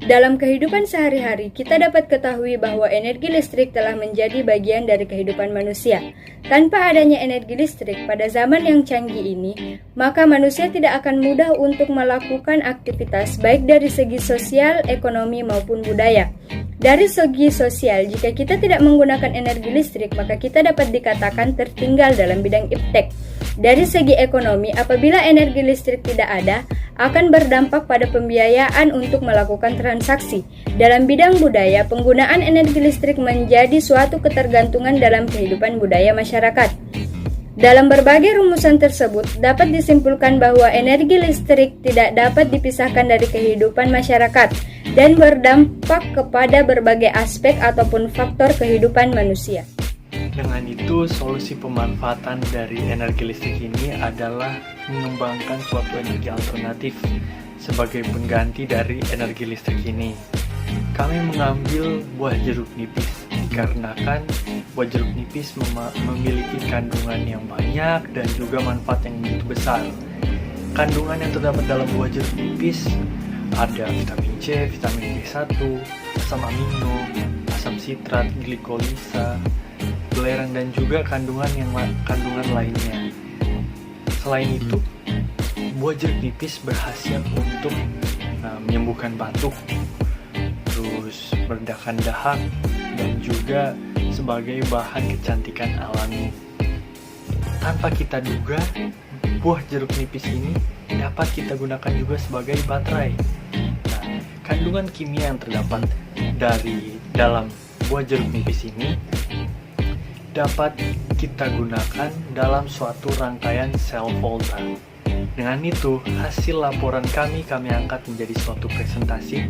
Dalam kehidupan sehari-hari, kita dapat ketahui bahwa energi listrik telah menjadi bagian dari kehidupan manusia. Tanpa adanya energi listrik pada zaman yang canggih ini, maka manusia tidak akan mudah untuk melakukan aktivitas baik dari segi sosial, ekonomi, maupun budaya. Dari segi sosial, jika kita tidak menggunakan energi listrik, maka kita dapat dikatakan tertinggal dalam bidang iptek. Dari segi ekonomi, apabila energi listrik tidak ada, akan berdampak pada pembiayaan untuk melakukan transaksi. Dalam bidang budaya, penggunaan energi listrik menjadi suatu ketergantungan dalam kehidupan budaya masyarakat. Dalam berbagai rumusan tersebut, dapat disimpulkan bahwa energi listrik tidak dapat dipisahkan dari kehidupan masyarakat dan berdampak kepada berbagai aspek ataupun faktor kehidupan manusia. Dengan itu, solusi pemanfaatan dari energi listrik ini adalah mengembangkan suatu energi alternatif sebagai pengganti dari energi listrik ini. Kami mengambil buah jeruk nipis dikarenakan buah jeruk nipis memiliki kandungan yang banyak dan juga manfaat yang begitu besar. Kandungan yang terdapat dalam buah jeruk nipis ada vitamin C, vitamin B1, asam amino, asam sitrat, glikolisa, belerang dan juga kandungan lainnya. Selain itu, buah jeruk nipis berkhasiat untuk menyembuhkan batuk, terus meredakan dahak, dan juga sebagai bahan kecantikan alami. Tanpa kita duga, buah jeruk nipis ini dapat kita gunakan juga sebagai baterai. Nah, kandungan kimia yang terdapat dalam buah jeruk nipis ini dapat kita gunakan dalam suatu rangkaian sel volta. Dengan itu, hasil laporan kami angkat menjadi suatu presentasi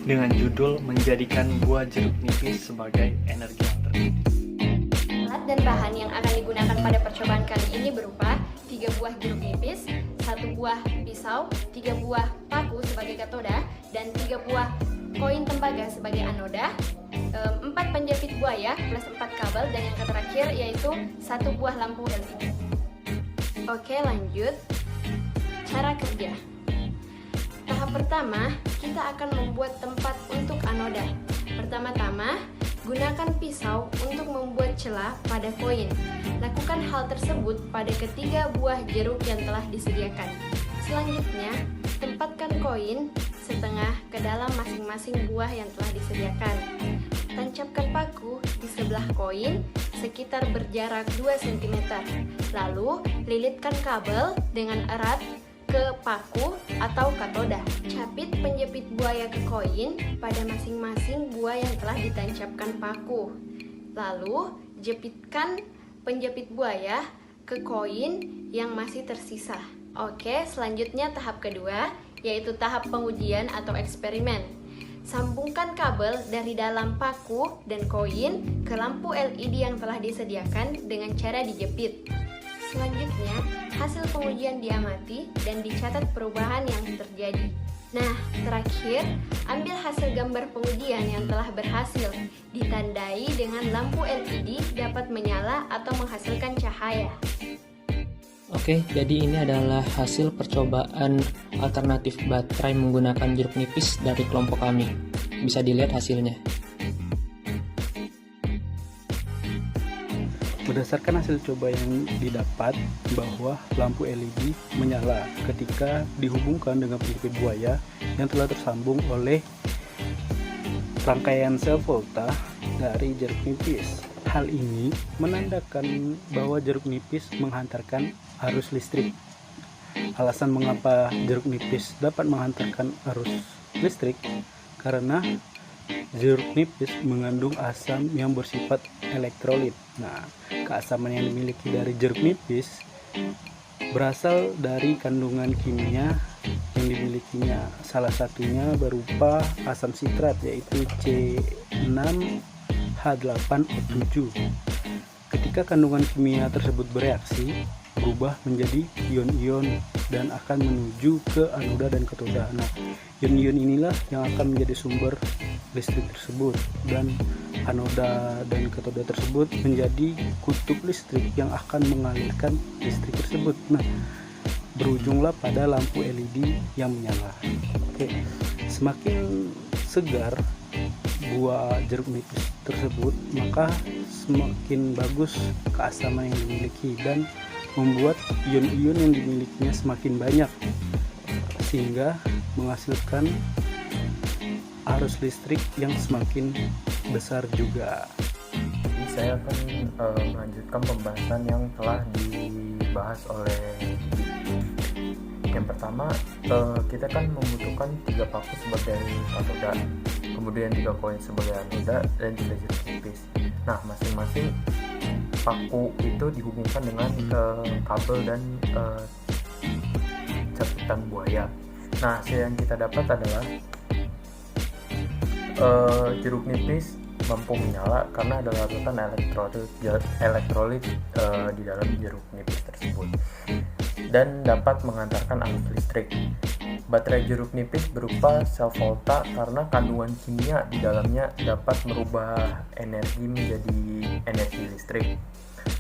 dengan judul menjadikan buah jeruk nipis sebagai energi alternatif. Alat dan bahan yang akan digunakan pada percobaan kali ini berupa 3 buah jeruk nipis, 1 buah pisau, 3 buah paku sebagai katoda, dan 3 buah koin tembaga sebagai anoda, 4 penjepit buaya plus 4 kabel, dan yang terakhir yaitu 1 buah lampu LED. Oke, lanjut. Cara kerja. Tahap pertama, kita akan membuat tempat untuk anoda. Pertama-tama, gunakan pisau untuk membuat celah pada koin. Lakukan hal tersebut pada ketiga buah jeruk yang telah disediakan. Selanjutnya, tempatkan koin setengah ke dalam masing-masing buah yang telah disediakan. Tancapkan paku di sebelah koin sekitar berjarak 2 cm. Lalu, lilitkan kabel dengan erat ke paku atau katoda. Capit penjepit buaya ke koin pada masing-masing buah yang telah ditancapkan paku. Lalu, jepitkan penjepit buaya ke koin yang masih tersisa. Oke, selanjutnya tahap kedua, yaitu tahap pengujian atau eksperimen. Sambungkan kabel dari dalam paku dan koin ke lampu LED yang telah disediakan dengan cara dijepit. Selanjutnya, hasil pengujian diamati dan dicatat perubahan yang terjadi. Nah, terakhir, ambil hasil gambar pengujian yang telah berhasil, ditandai dengan lampu LED dapat menyala atau menghasilkan cahaya. Oke, jadi ini adalah hasil percobaan alternatif baterai menggunakan jeruk nipis dari kelompok kami. Bisa dilihat hasilnya. Berdasarkan hasil coba yang didapat bahwa lampu LED menyala ketika dihubungkan dengan penjepit buaya yang telah tersambung oleh rangkaian sel volta dari jeruk nipis. Hal ini menandakan bahwa jeruk nipis menghantarkan arus listrik. Alasan mengapa jeruk nipis dapat menghantarkan arus listrik karena jeruk nipis mengandung asam yang bersifat elektrolit. Nah, keasaman yang dimiliki dari jeruk nipis berasal dari kandungan kimia yang dimilikinya. Salah satunya berupa asam sitrat, yaitu C6H8O7. Ketika kandungan kimia tersebut bereaksi, berubah menjadi ion-ion dan akan menuju ke anoda dan katoda. Nah, ion-ion inilah yang akan menjadi sumber listrik tersebut, dan anoda dan katoda tersebut menjadi kutub listrik yang akan mengalirkan listrik tersebut. Nah, berujunglah pada lampu LED yang menyala. Oke, semakin segar buah jeruk nipis tersebut, maka semakin bagus keasaman yang dimiliki dan membuat ion-ion yang dimilikinya semakin banyak, sehingga menghasilkan arus listrik yang semakin besar juga. Saya akan melanjutkan pembahasan yang telah dibahas oleh yang pertama. Kita kan membutuhkan 3 paku sebagai katoda, kemudian 3 koin sebagai anoda, dan 3 jeruk nipis. Nah, masing-masing paku itu dihubungkan dengan kabel dan capitan buaya. Nah, hasil yang kita dapat adalah jeruk nipis mampu menyala karena ada larutan elektrolit di dalam jeruk nipis tersebut dan dapat mengantarkan arus listrik. Baterai jeruk nipis berupa sel volta karena kandungan kimia di dalamnya dapat merubah energi menjadi energi listrik.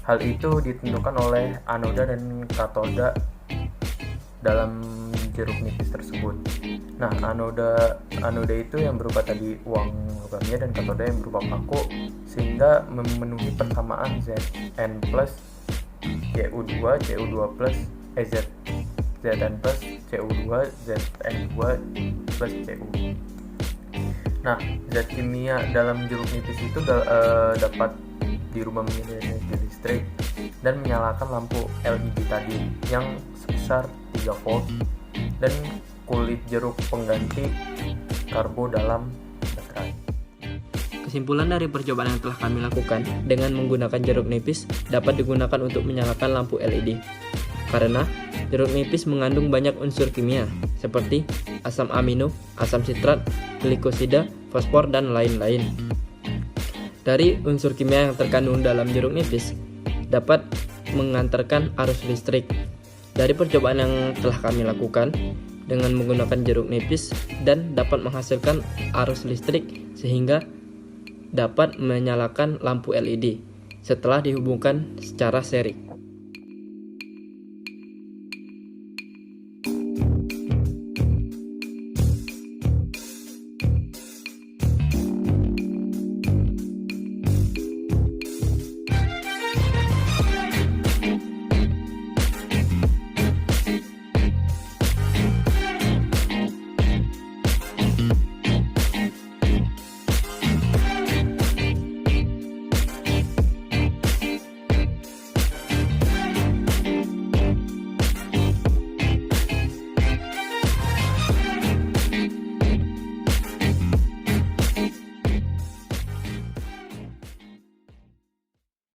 Hal itu ditentukan oleh anoda dan katoda dalam jeruk nipis tersebut. Nah, anoda itu yang berupa tadi uang logamnya dan katoda yang berupa paku, sehingga memenuhi persamaan Zn plus Cu2 Cu2 plus Zn plus Cu2 Zn2 plus Cu. Nah, zat kimia dalam jeruk nipis itu dapat dirubah menjadi energi listrik dan menyalakan lampu LED tadi yang sebesar 3 volt dan kulit jeruk pengganti karbo dalam baterai. Kesimpulan dari percobaan yang telah kami lakukan dengan menggunakan jeruk nipis dapat digunakan untuk menyalakan lampu LED. Karena jeruk nipis mengandung banyak unsur kimia seperti asam amino, asam sitrat, glikosida, fosfor, dan lain-lain. Dari unsur kimia yang terkandung dalam jeruk nipis dapat mengantarkan arus listrik. Dari percobaan yang telah kami lakukan dengan menggunakan jeruk nipis dan dapat menghasilkan arus listrik sehingga dapat menyalakan lampu LED setelah dihubungkan secara seri.